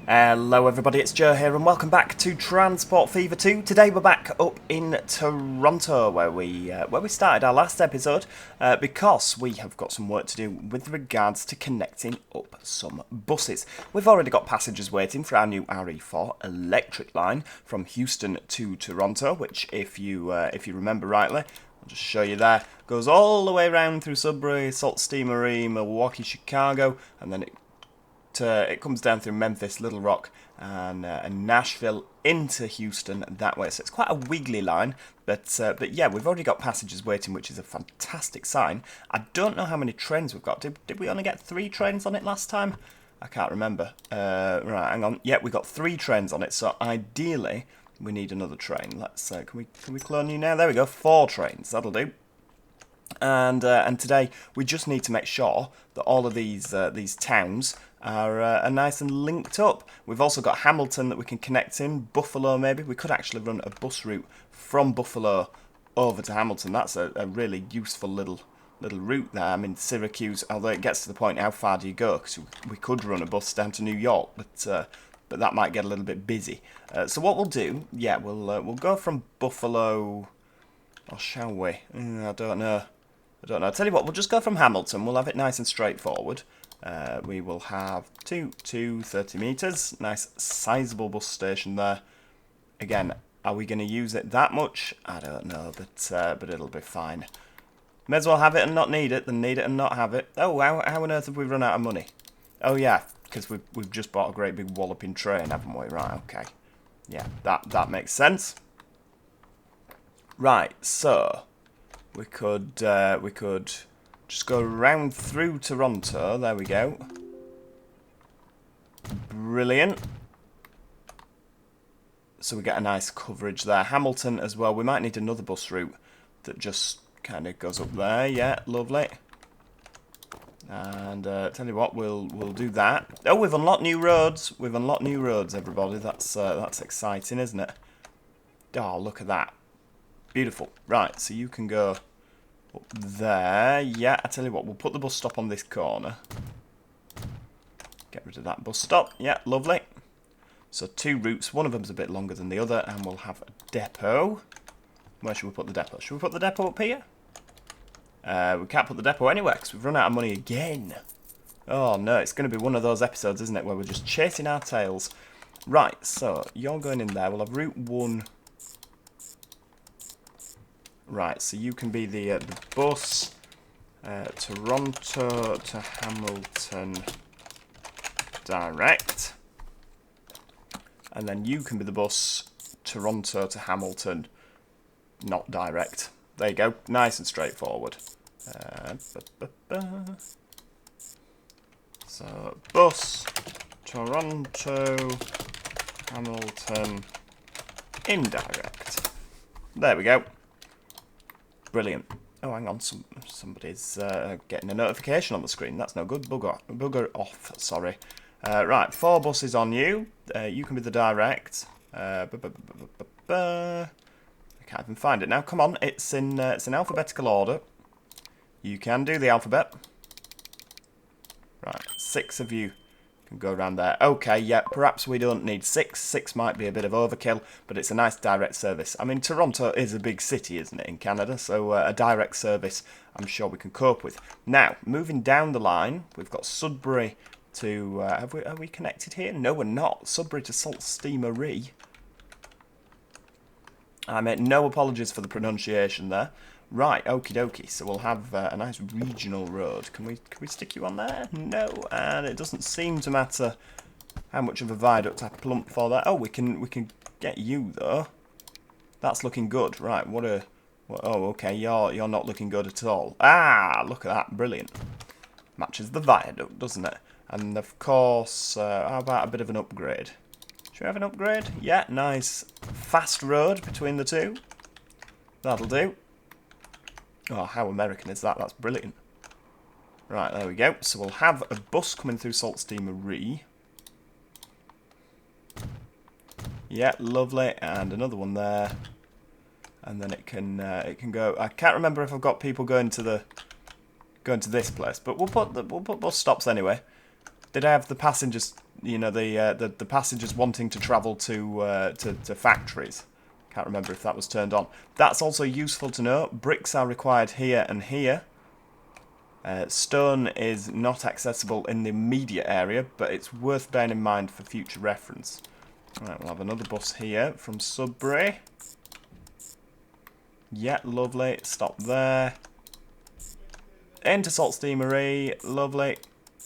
Hello everybody, it's Joe here and welcome back to Transport Fever 2. Today we're back up in Toronto where we started our last episode because we have got some work to do with regards to connecting up some buses. We've already got passengers waiting for our new RE4 electric line from Houston to Toronto, which if you remember rightly, I'll just show you there, goes all the way around through Sudbury, Sault Ste. Marie, Milwaukee, Chicago, and then it comes down through Memphis, Little Rock, and Nashville into Houston that way. So it's quite a wiggly line, but yeah, we've already got passengers waiting, which is a fantastic sign. I don't know how many trains we've got. Did we only get 3 trains on it last time? I can't remember. Right, hang on. Yeah, we got 3 trains on it. So ideally, we need another train. Let's can we clone you now? There we go. 4 trains. That'll do. And today we just need to make sure that all of these towns are nice and linked up. We've also got Hamilton that we can connect in, Buffalo maybe. We could actually run a bus route from Buffalo over to Hamilton. That's a really useful little route there. I mean, Syracuse, although it gets to the point, how far do you go? Because we could run a bus down to New York, but that might get a little bit busy. So what we'll do, yeah, we'll go from Buffalo, or shall we? I don't know. I'll tell you what, we'll just go from Hamilton. We'll have it nice and straightforward. We will have 30 metres. Nice sizable bus station there. Again, are we going to use it that much? I don't know, but it'll be fine. May as well have it and not need it than need it and not have it. Oh, how on earth have we run out of money? Oh yeah, because we've just bought a great big walloping train, haven't we? Right, okay. Yeah, that makes sense. Right, so we could just go round through Toronto. There we go. Brilliant. So we get a nice coverage there. Hamilton as well. We might need another bus route that just kind of goes up there. Yeah, lovely. And tell you what, we'll do that. Oh, we've unlocked new roads. We've unlocked new roads, everybody. That's exciting, isn't it? Oh, look at that. Beautiful. Right, so you can go up there. Yeah, I tell you what, we'll put the bus stop on this corner. Get rid of that bus stop. Yeah, lovely. So 2 routes. One of them's a bit longer than the other, and we'll have a depot. Where should we put the depot? Should we put the depot up here? We can't put the depot anywhere because we've run out of money again. Oh no, it's going to be one of those episodes, isn't it, where we're just chasing our tails. Right, so you're going in there. We'll have route 1. Right, so you can be the bus Toronto to Hamilton direct, and then you can be the bus Toronto to Hamilton not direct. There you go, nice and straightforward. So bus Toronto Hamilton indirect. There we go. Brilliant. Oh, hang on. Somebody's getting a notification on the screen. That's no good. Bugger off. Sorry. Right. 4 buses on you. You can be the direct. I can't even find it now. Come on. It's in alphabetical order. You can do the alphabet. Right. 6 of you can go around there. Okay, yeah, perhaps we don't need 6. 6 might be a bit of overkill, but it's a nice direct service. I mean, Toronto is a big city, isn't it, in Canada? So a direct service, I'm sure we can cope with. Now, moving down the line, we've got Sudbury to... are we connected here? No, we're not. Sudbury to Sault Ste. Marie. I make no apologies for the pronunciation there. Right, okie dokie. So we'll have a nice regional road. Can we stick you on there? No, and it doesn't seem to matter how much of a viaduct I plump for that. Oh, we can get you though. That's looking good. Right, oh, okay. You're not looking good at all. Ah, look at that, brilliant. Matches the viaduct, doesn't it? And of course, how about a bit of an upgrade? Should we have an upgrade? Yeah, nice fast road between the two. That'll do. Oh, how American is that? That's brilliant. Right, there we go. So we'll have a bus coming through Sault Ste. Marie. Yeah, lovely. And another one there. And then it can go. I can't remember if I've got people going to this place, but we'll put bus stops anyway. Did I have the passengers you know, the passengers wanting to travel to factories. Can't remember if that was turned on. That's also useful to know. Bricks are required here and here. Stone is not accessible in the immediate area, but it's worth bearing in mind for future reference. Right, we'll have another bus here from Sudbury. Yeah, lovely. Stop there. Into Salt Steamery. Lovely.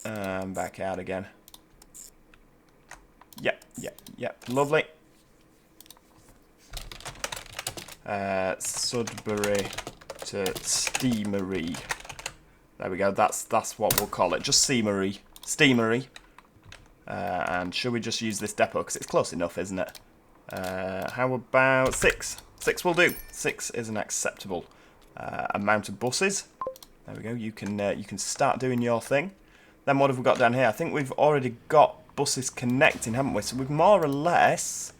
Back out again. Yep, yep, yep. Lovely. Sudbury to Steamery. There we go. That's what we'll call it. Just Steamery. Steamery. And should we just use this depot? Because it's close enough, isn't it? How about 6? 6 will do. 6 is an acceptable amount of buses. There we go. You can start doing your thing. Then what have we got down here? I think we've already got buses connecting, haven't we? So we've more or less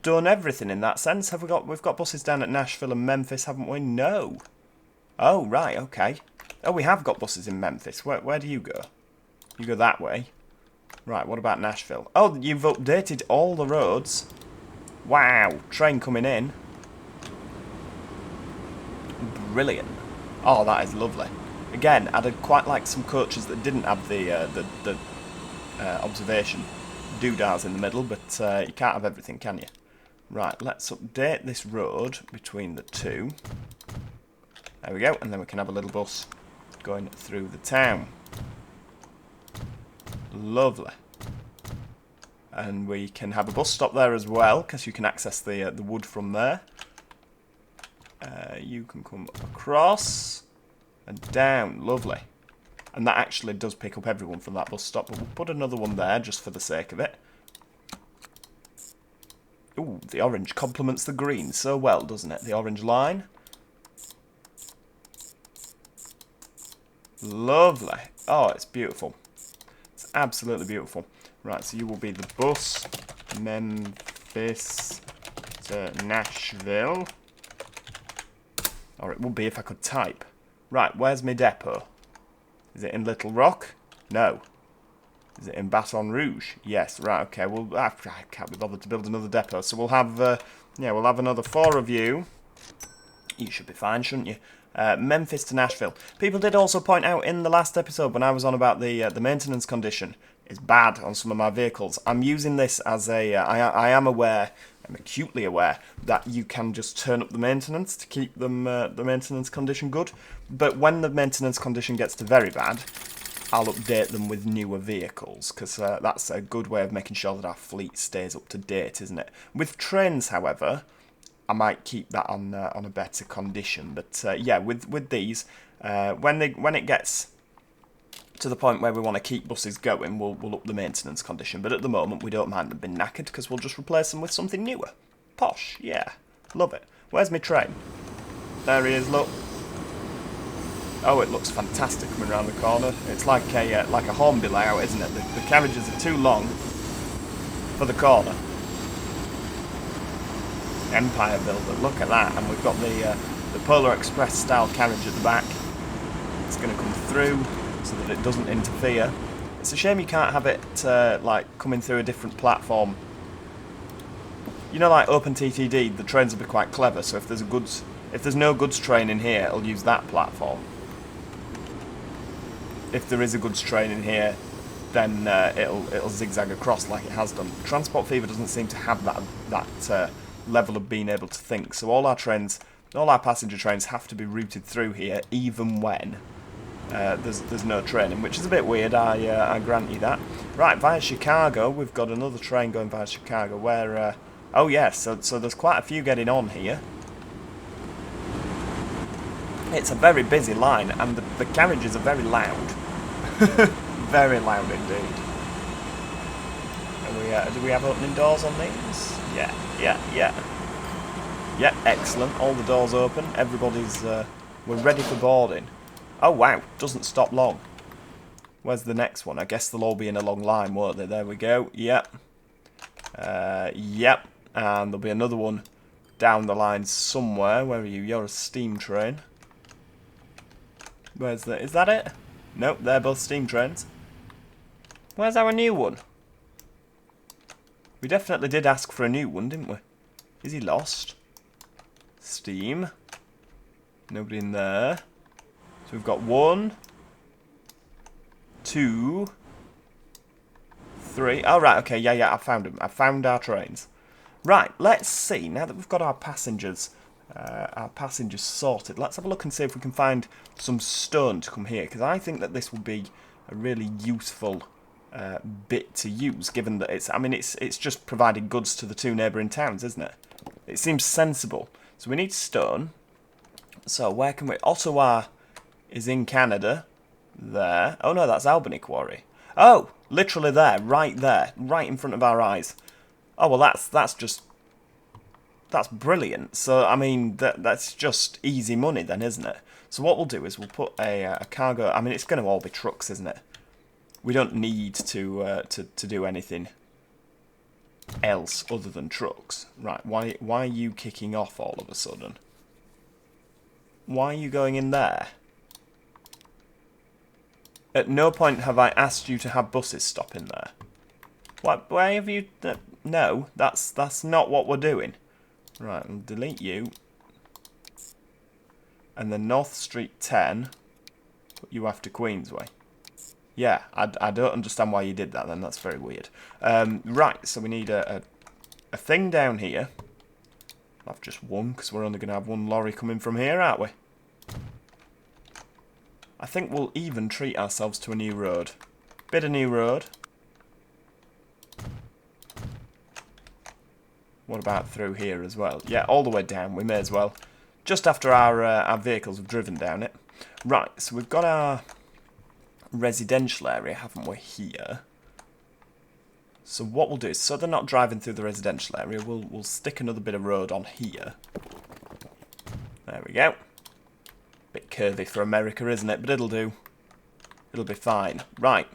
done everything in that sense. Have we got? We've got buses down at Nashville and Memphis, haven't we? No. Oh right, okay. Oh, we have got buses in Memphis. Where do you go? You go that way. Right. What about Nashville? Oh, you've updated all the roads. Wow. Train coming in. Brilliant. Oh, that is lovely. Again, I'd quite like some coaches that didn't have the observation doodahs in the middle, but you can't have everything, can you? Right, let's update this road between the two. There we go, and then we can have a little bus going through the town. Lovely. And we can have a bus stop there as well, because you can access the wood from there. You can come across and down. Lovely. And that actually does pick up everyone from that bus stop, but we'll put another one there just for the sake of it. Ooh, the orange complements the green so well, doesn't it? The orange line. Lovely. Oh, it's beautiful. It's absolutely beautiful. Right, so you will be the bus Memphis to Nashville. Or it would be if I could type. Right, where's my depot? Is it in Little Rock? No. Is it in Baton Rouge? Yes. Right. Okay. Well, I can't be bothered to build another depot, so we'll have we'll have another 4 of you. You should be fine, shouldn't you? Memphis to Nashville. People did also point out in the last episode when I was on about the maintenance condition is bad on some of my vehicles. I'm using this as a. I am aware. I'm acutely aware that you can just turn up the maintenance to keep them the maintenance condition good. But when the maintenance condition gets to very bad, I'll update them with newer vehicles, because that's a good way of making sure that our fleet stays up to date, isn't it? With trains, however, I might keep that on a better condition. But yeah, with these, when it gets to the point where we want to keep buses going, we'll up the maintenance condition. But at the moment, we don't mind them being knackered, because we'll just replace them with something newer. Posh, yeah, love it. Where's my train? There he is. Look. Oh, it looks fantastic coming around the corner. It's like a Hornby layout, isn't it? The carriages are too long for the corner. Empire Builder, look at that. And we've got the Polar Express style carriage at the back. It's going to come through so that it doesn't interfere. It's a shame you can't have it like coming through a different platform. You know, like OpenTTD, the trains will be quite clever. So if there's no goods train in here, it'll use that platform. If there is a goods train in here, then it'll zigzag across like it has done. Transport Fever doesn't seem to have that level of being able to think. So all our passenger trains have to be routed through here, even when there's no training, which is a bit weird. I grant you that. Right, via Chicago, we've got another train going via Chicago. Where? Oh yes, so there's quite a few getting on here. It's a very busy line, and the carriages are very loud. Very loud indeed. Do we have opening doors on these? Yeah. Yeah, excellent. All the doors open. Everybody's... we're ready for boarding. Oh, wow. Doesn't stop long. Where's the next one? I guess they'll all be in a long line, won't they? There we go. Yep. Yep. And there'll be another one down the line somewhere. Where are you? You're a steam train. Where's the... Is that it? Nope, they're both steam trains. Where's our new one? We definitely did ask for a new one, didn't we? Is he lost? Steam. Nobody in there. So we've got 1, 2, 3. Oh, right, okay, yeah, I found him. I found our trains. Right, let's see. Now that we've got our passengers sorted, let's have a look and see if we can find some stone to come here, because I think that this will be a really useful bit to use, given that it's just providing goods to the 2 neighbouring towns, isn't it? It seems sensible. So we need stone. So where can we... Ottawa is in Canada. There. Oh no, that's Albany Quarry. Oh, literally there, right in front of our eyes. Oh well, that's brilliant. So I mean, that's just easy money then, isn't it? So what we'll do is we'll put a cargo. I mean, it's going to all be trucks, isn't it? We don't need to do anything else other than trucks. Right? Why are you kicking off all of a sudden? Why are you going in there? At no point have I asked you to have buses stop in there. Why have you... no, that's not what we're doing. Right, I'll delete you. And then North Street 10, put you after Queensway. Yeah, I don't understand why you did that then, that's very weird. Right, so we need a thing down here. I'll have just one, because we're only going to have one lorry coming from here, aren't we? I think we'll even treat ourselves to a new road. Bit of new road. What about through here as well? Yeah, all the way down, we may as well. Just after our vehicles have driven down it. Right, so we've got our residential area, haven't we, here? So what we'll do is, so they're not driving through the residential area, we'll stick another bit of road on here. There we go. Bit curvy for America, isn't it? But it'll do. It'll be fine. Right.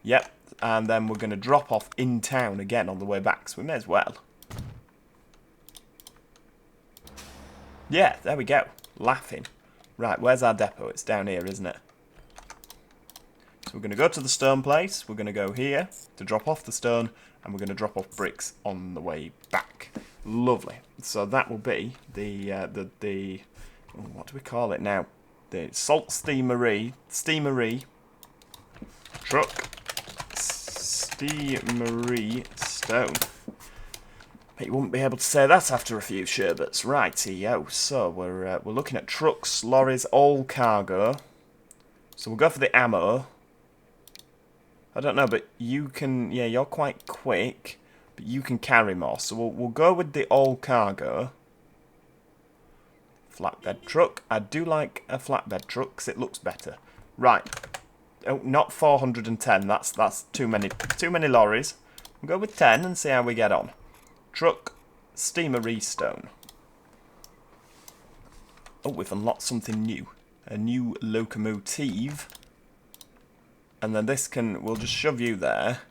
Yep. And then we're going to drop off in town again on the way back, so we may as well. Yeah, there we go. Laughing. Right, where's our depot? It's down here, isn't it? So we're going to go to the stone place. We're going to go here to drop off the stone, and we're going to drop off bricks on the way back. Lovely. So that will be the what do we call it now? The salt steamery truck steamery stone. But you wouldn't be able to say that after a few sherbets. Righty-o. So we're looking at trucks, lorries, all cargo. So we'll go for the ammo. I don't know, but you can... Yeah, you're quite quick, but you can carry more. So we'll go with the all cargo. Flatbed truck. I do like a flatbed truck because it looks better. Right. Oh, not 410. That's too many lorries. We'll go with 10 and see how we get on. Truck, steamery stone. Oh, we've unlocked something new. A new locomotive. And then this can... We'll just shove you there.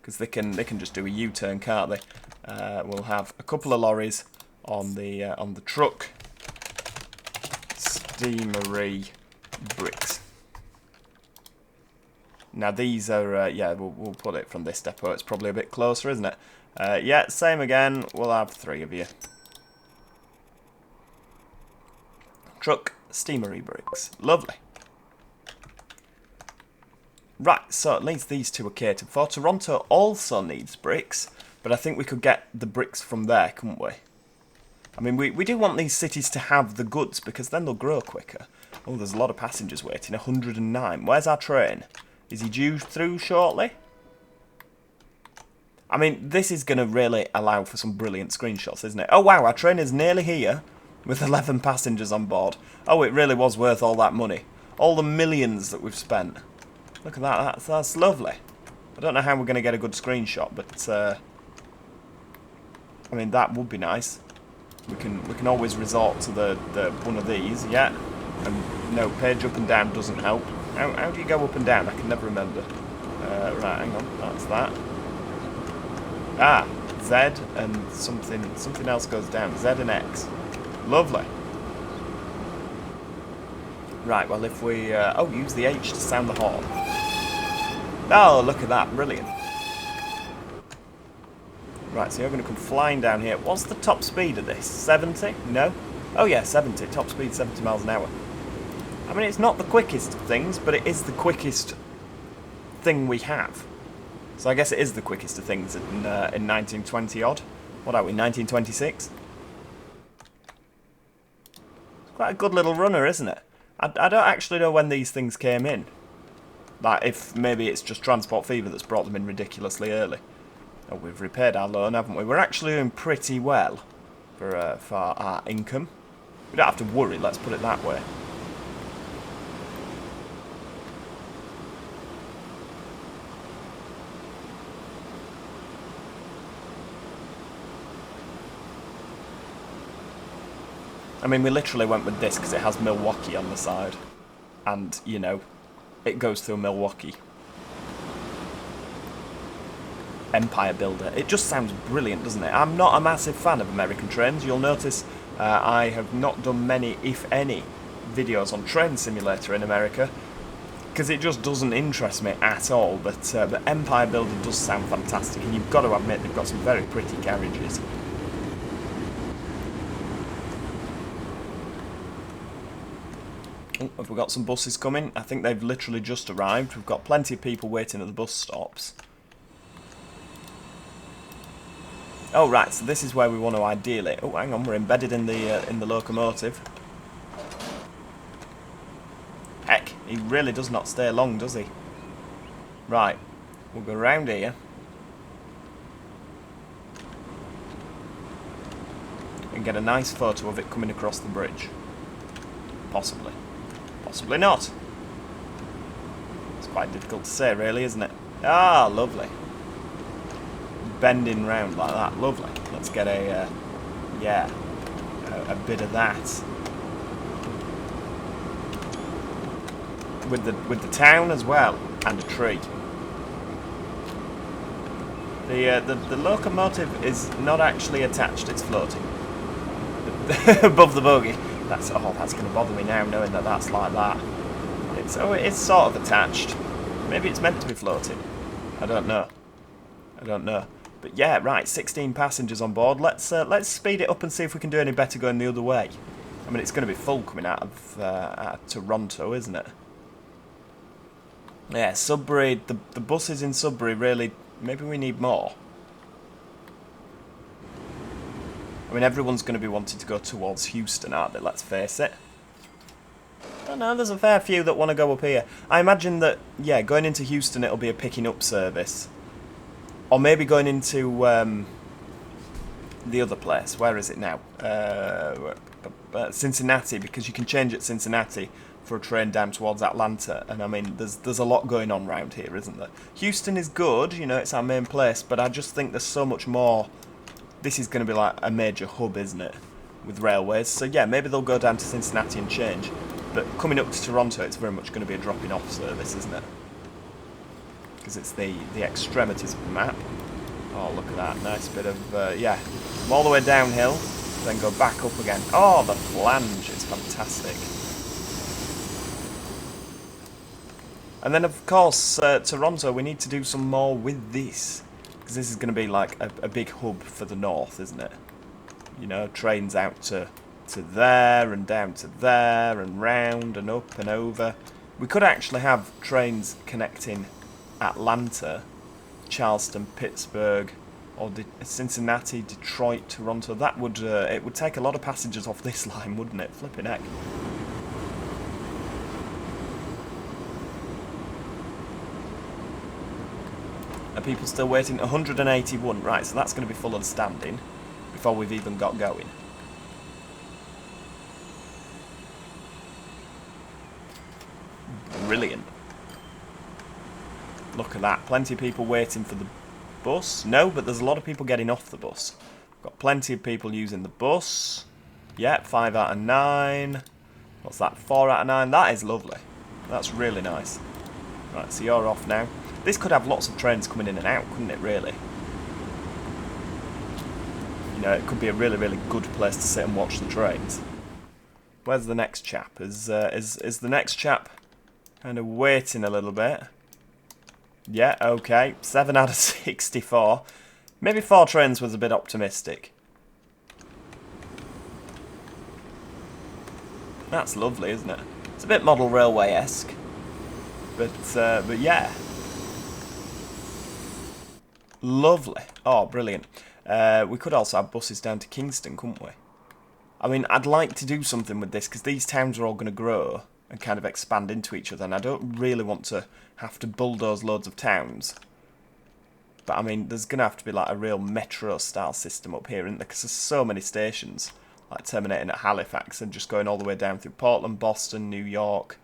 Because they can just do a U-turn, can't they? We'll have a couple of lorries on the truck. Steamery bricks. Now these are, yeah, we'll put it from this depot. It's probably a bit closer, isn't it? Yeah, same again. We'll have 3 of you. Truck, steamery bricks. Lovely. Right, so at least these 2 are catered for. Toronto also needs bricks, but I think we could get the bricks from there, couldn't we? I mean, we do want these cities to have the goods, because then they'll grow quicker. Oh, there's a lot of passengers waiting. 109. Where's our train? Is he due through shortly? I mean, this is going to really allow for some brilliant screenshots, isn't it? Oh, wow, our train is nearly here with 11 passengers on board. Oh, it really was worth all that money. All the millions that we've spent. Look at that. That's lovely. I don't know how we're going to get a good screenshot, but... I mean, that would be nice. We can always resort to the one of these, yeah. And no, page up and down doesn't help. How do you go up and down? I can never remember. Right, hang on, that's that. Ah, Z and something else goes down. Z and X. Lovely. Right, well if we use the H to sound the horn. Oh, look at that, brilliant. Right, so you're going to come flying down here. What's the top speed of this? 70? No? Oh yeah, 70. Top speed 70 miles an hour. I mean, it's not the quickest of things, but it is the quickest thing we have. So I guess it is the quickest of things in 1920 odd. What are we, 1926? It's quite a good little runner, isn't it? I don't actually know when these things came in. Like, if maybe it's just Transport Fever that's brought them in ridiculously early. Oh, we've repaired our loan, haven't we? We're actually doing pretty well for our income. We don't have to worry, let's put it that way. I mean, we literally went with this because it has Milwaukee on the side. And, you know, it goes through Milwaukee. Empire Builder. It just sounds brilliant, doesn't it? I'm not a massive fan of American trains. You'll notice I have not done many, if any, videos on Train Simulator in America because it just doesn't interest me at all. But Empire Builder does sound fantastic, and you've got to admit they've got some very pretty carriages. Oh, have we got some buses coming? I think they've literally just arrived. We've got plenty of people waiting at the bus stops. Oh right, so this is where we want to ideally... Oh, hang on, we're embedded in the locomotive. Heck, he really does not stay long, does he? Right, we'll go around here. And get a nice photo of it coming across the bridge. Possibly. Possibly not. It's quite difficult to say, really, isn't it? Ah, lovely. Bending round like that, lovely. Let's get a bit of that. With the town as well, and a tree. The locomotive is not actually attached; it's floating above the bogie. That's going to bother me now, knowing that that's like that. It's sort of attached. Maybe it's meant to be floating. I don't know. But yeah, right. 16 passengers on board. Let's speed it up and see if we can do any better going the other way. I mean, it's going to be full coming out of Toronto, isn't it? Yeah, Sudbury. The buses in Sudbury really. Maybe we need more. I mean, everyone's going to be wanting to go towards Houston, aren't they? Let's face it. Oh no, there's a fair few that want to go up here. I imagine that, yeah, going into Houston it'll be a picking up service. Or maybe going into the other place. Where is it now? Cincinnati, because you can change at Cincinnati for a train down towards Atlanta. And I mean, there's a lot going on around here, isn't there? Houston is good, you know, it's our main place, but I just think there's so much more. This is going to be like a major hub, isn't it, with railways. So yeah, maybe they'll go down to Cincinnati and change. But coming up to Toronto, it's very much going to be a dropping off service, isn't it? Because it's the extremities of the map. Oh, look at that. Nice bit of, yeah. All the way downhill, then go back up again. Oh, the flange is fantastic. And then, of course, Toronto, we need to do some more with this. Because this is going to be like a big hub for the north, isn't it? You know, trains out to there and down to there and round and up and over. We could actually have trains connecting Atlanta, Charleston, Pittsburgh, or Cincinnati, Detroit, Toronto. That would it would take a lot of passengers off this line, wouldn't it? Flipping heck. Are people still waiting? 181. Right, so that's going to be full of standing before we've even got going. Brilliant. Look at that. Plenty of people waiting for the bus. No, but there's a lot of people getting off the bus. Got plenty of people using the bus. Yeah, 5 out of 9. What's that? 4 out of 9. That is lovely. That's really nice. Right, so you're off now. This could have lots of trains coming in and out, couldn't it, really? You know, it could be a really, really good place to sit and watch the trains. Where's the next chap? Is the next chap kind of waiting a little bit? Yeah, okay. 7 out of 64. Maybe 4 trains was a bit optimistic. That's lovely, isn't it? It's a bit model railway-esque. But yeah. Lovely. Oh, brilliant. We could also have buses down to Kingston, couldn't we? I mean, I'd like to do something with this, because these towns are all going to grow and kind of expand into each other, and I don't really want to have to bulldoze loads of towns. But, I mean, there's going to have to be, like, a real metro-style system up here, isn't there? Because there's so many stations, like terminating at Halifax and just going all the way down through Portland, Boston, New York.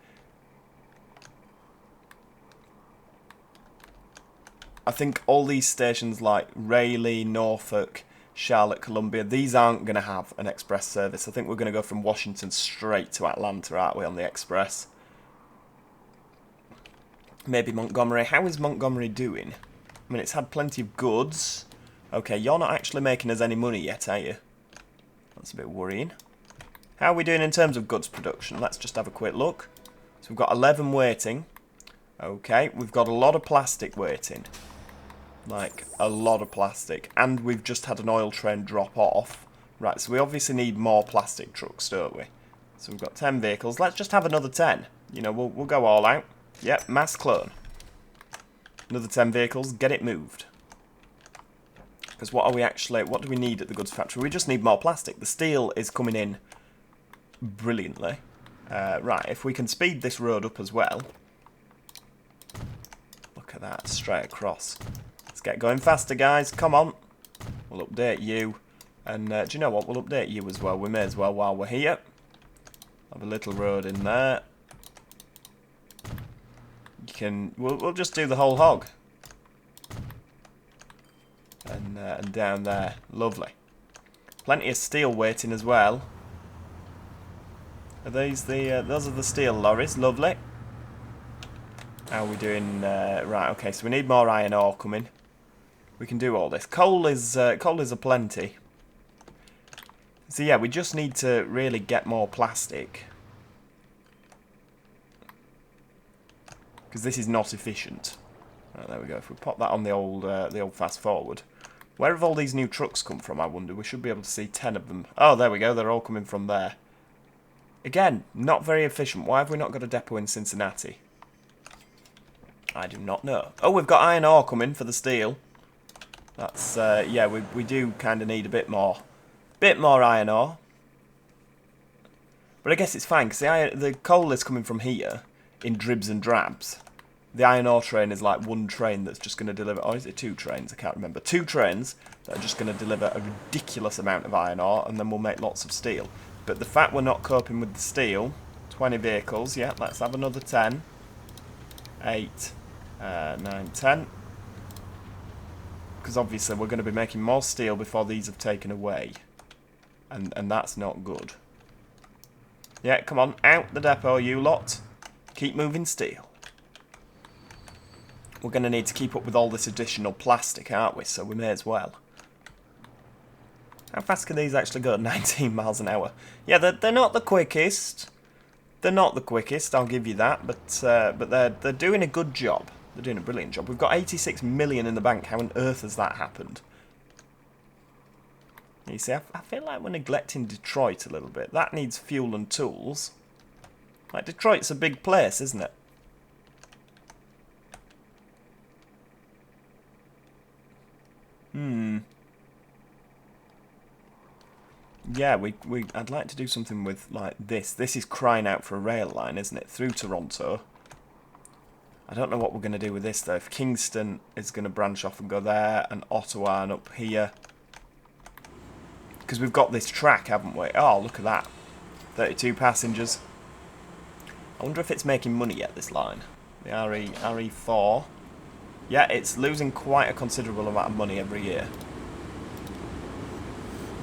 I think all these stations like Raleigh, Norfolk, Charlotte, Columbia, these aren't going to have an express service. I think we're going to go from Washington straight to Atlanta, aren't we, on the express? Maybe Montgomery. How is Montgomery doing? I mean, it's had plenty of goods. Okay, you're not actually making us any money yet, are you? That's a bit worrying. How are we doing in terms of goods production? Let's just have a quick look. So we've got 11 waiting. Okay, we've got a lot of plastic waiting. Like, a lot of plastic. And we've just had an oil train drop off. Right, so we obviously need more plastic trucks, don't we? So we've got 10 vehicles. Let's just have another 10. You know, we'll go all out. Yep, mass clone. Another 10 vehicles, get it moved. Because what do we need at the goods factory? We just need more plastic. The steel is coming in brilliantly. Right, if we can speed this road up as well. Look at that, straight across. Let's get going faster, guys. Come on. We'll update you. And do you know what? We'll update you as well. We may as well while we're here. Have a little road in there. We'll just do the whole hog. And down there. Lovely. Plenty of steel waiting as well. Are those are the steel lorries? Lovely. How are we doing? Right, okay, so we need more iron ore coming. We can do all this. Coal is aplenty. So yeah, we just need to really get more plastic. Because this is not efficient. Right, there we go. If we pop that on the old fast forward. Where have all these new trucks come from, I wonder? We should be able to see 10 of them. Oh, there we go. They're all coming from there. Again, not very efficient. Why have we not got a depot in Cincinnati? I do not know. Oh, we've got iron ore coming for the steel. That's, yeah, we do kind of need a bit more iron ore. But I guess it's fine, because the coal is coming from here in dribs and drabs. The iron ore train is like one train that's just going to deliver... Or is it 2 trains? I can't remember. 2 trains that are just going to deliver a ridiculous amount of iron ore, and then we'll make lots of steel. But the fact we're not coping with the steel... 20 vehicles, yeah, let's have another 10. 8, 9, 10. Because obviously we're going to be making more steel before these have taken away. And that's not good. Yeah, come on, out the depot, you lot. Keep moving steel. We're going to need to keep up with all this additional plastic, aren't we? So we may as well. How fast can these actually go? 19 miles an hour. Yeah, they're not the quickest. They're not the quickest, I'll give you that. But they're doing a good job. They're doing a brilliant job. We've got 86 million in the bank. How on earth has that happened? You see, I feel like we're neglecting Detroit a little bit. That needs fuel and tools. Like, Detroit's a big place, isn't it? Yeah, I'd like to do something with, like, this. This is crying out for a rail line, isn't it? Through Toronto. I don't know what we're going to do with this, though. If Kingston is going to branch off and go there, and Ottawa and up here. Because we've got this track, haven't we? Oh, look at that. 32 passengers. I wonder if it's making money yet, this line. The RE4. Yeah, it's losing quite a considerable amount of money every year.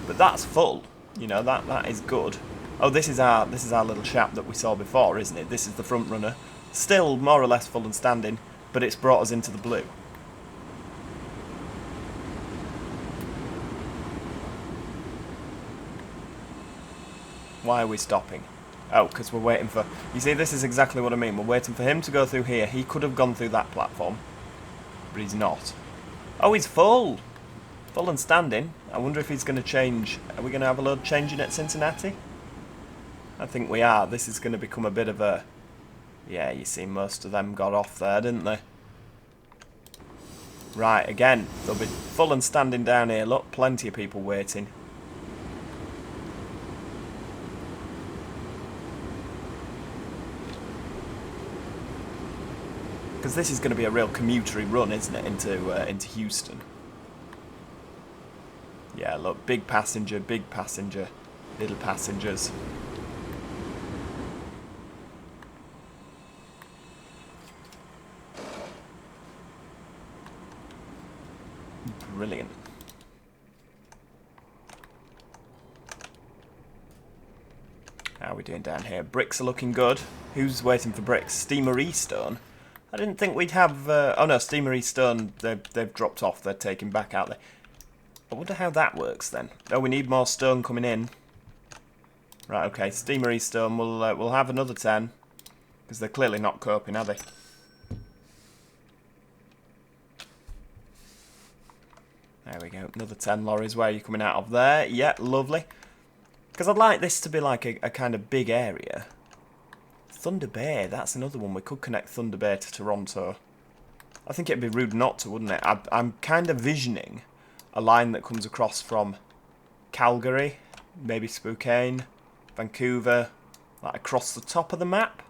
But that's full. You know, that is good. Oh, this is our little chap that we saw before, isn't it? This is the front runner. Still more or less full and standing, but it's brought us into the blue. Why are we stopping? Oh, because we're waiting for... You see, this is exactly what I mean. We're waiting for him to go through here. He could have gone through that platform, but he's not. Oh, he's full! Full and standing. I wonder if he's going to change. Are we going to have a load changing at Cincinnati? I think we are. This is going to become a bit of a... Yeah, you see most of them got off there, didn't they? Right, again, they'll be full and standing down here. Look, plenty of people waiting. Because this is going to be a real commutery run, isn't it, into Houston. Yeah, look, big passenger, little passengers. Brilliant. How are we doing down here? Bricks are looking good. Who's waiting for bricks? Steamer Eastone? I didn't think we'd have... oh no, Steamer Eastone, they've dropped off. They're taking back out there. I wonder how that works then. Oh, we need more stone coming in. Right, okay. Steamer Eastone, we'll have another 10. Because they're clearly not coping, are they? There we go. Another 10 lorries. Where are you coming out of there? Yeah, lovely. Because I'd like this to be like a kind of big area. Thunder Bay, that's another one. We could connect Thunder Bay to Toronto. I think it'd be rude not to, wouldn't it? I'm kind of visioning a line that comes across from Calgary, maybe Spokane, Vancouver, like across the top of the map.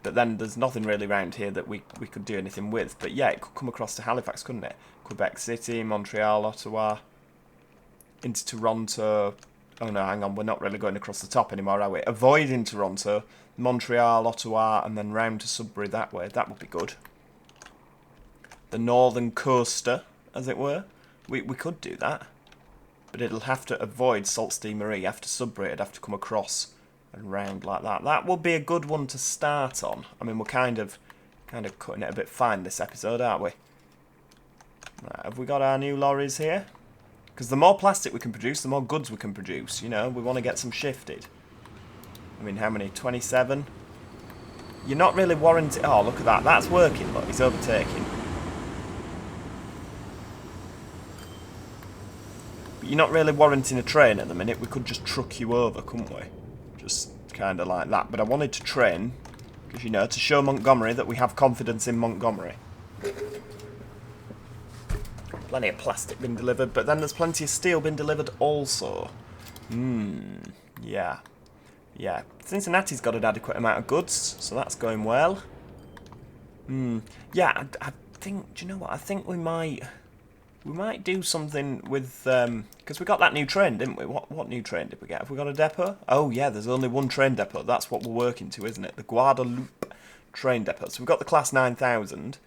But then there's nothing really around here that we could do anything with. But yeah, it could come across to Halifax, couldn't it? Quebec City, Montreal, Ottawa, into Toronto. Oh no, hang on, we're not really going across the top anymore, are we? Avoiding Toronto, Montreal, Ottawa, and then round to Sudbury that way. That would be good. The northern coaster, as it were. We could do that. But it'll have to avoid Sault Ste. Marie. After Sudbury, it'd have to come across and round like that. That would be a good one to start on. I mean, we're kind of cutting it a bit fine this episode, aren't we? Right, have we got our new lorries here? Because the more plastic we can produce, the more goods we can produce. You know, we want to get some shifted. I mean, how many? 27? You're not really warranted... Oh, look at that. That's working, look. He's overtaking. But you're not really warranting a train at the minute. We could just truck you over, couldn't we? Just kind of like that. But I wanted to train, because, you know, to show Montgomery that we have confidence in Montgomery. Plenty of plastic been delivered, but then there's plenty of steel been delivered also. Yeah. Yeah. Cincinnati's got an adequate amount of goods, so that's going well. Yeah, I think, do you know what? I think we might do something with, because we got that new train, didn't we? What new train did we get? Have we got a depot? Oh yeah, there's only one train depot. That's what we're working to, isn't it? The Guadalupe train depot. So we've got the Class 9000.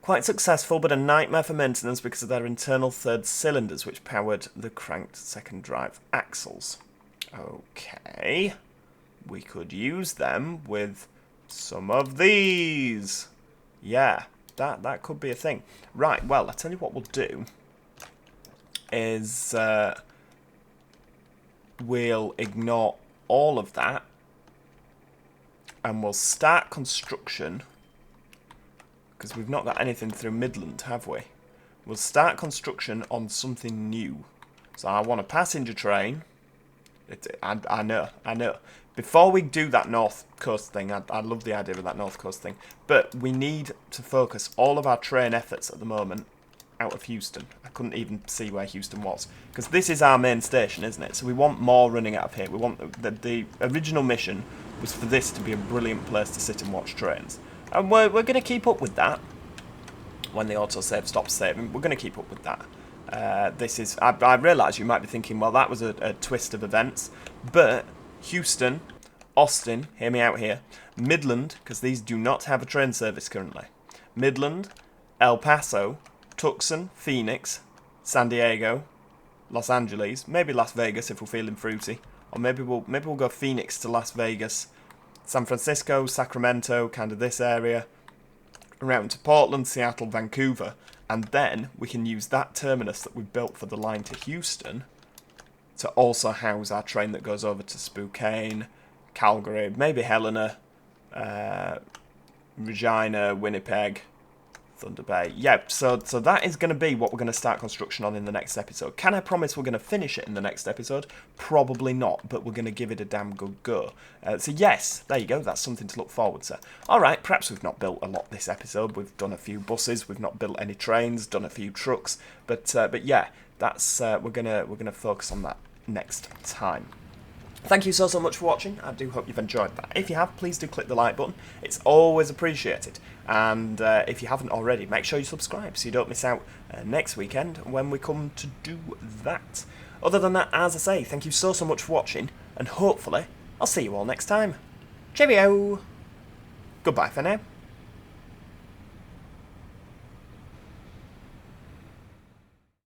Quite successful, but a nightmare for maintenance because of their internal third cylinders, which powered the cranked second drive axles. Okay, we could use them with some of these. Yeah, that could be a thing. Right, well, I'll tell you what we'll do is we'll ignore all of that and we'll start construction. Because we've not got anything through Midland, have we? We'll start construction on something new. So I want a passenger train. I know. Before we do that North Coast thing, I love the idea of that North Coast thing. But we need to focus all of our train efforts at the moment out of Houston. I couldn't even see where Houston was. Because this is our main station, isn't it? So we want more running out of here. We want the original mission was for this to be a brilliant place to sit and watch trains. And we're going to keep up with that. When the autosave stops saving, we're going to keep up with that. This is... I realise you might be thinking, well, that was a twist of events. But Houston, Austin, hear me out here, Midland, because these do not have a train service currently. Midland, El Paso, Tucson, Phoenix, San Diego, Los Angeles, maybe Las Vegas if we're feeling fruity. Or maybe we'll go Phoenix to Las Vegas, San Francisco, Sacramento, kind of this area, around to Portland, Seattle, Vancouver, and then we can use that terminus that we built for the line to Houston to also house our train that goes over to Spokane, Calgary, maybe Helena, Regina, Winnipeg, Thunder Bay. Yeah, so that is going to be what we're going to start construction on in the next episode. Can I promise we're going to finish it in the next episode? Probably not, but we're going to give it a damn good go. So yes, there you go, that's something to look forward to. Alright, perhaps we've not built a lot this episode. We've done a few buses, we've not built any trains, done a few trucks, but yeah, that's we're gonna focus on that next time. Thank you so much for watching. I do hope you've enjoyed that. If you have, please do click the like button. It's always appreciated. And if you haven't already, make sure you subscribe so you don't miss out next weekend when we come to do that. Other than that, as I say, thank you so much for watching, and hopefully I'll see you all next time. Cheerio! Goodbye for now.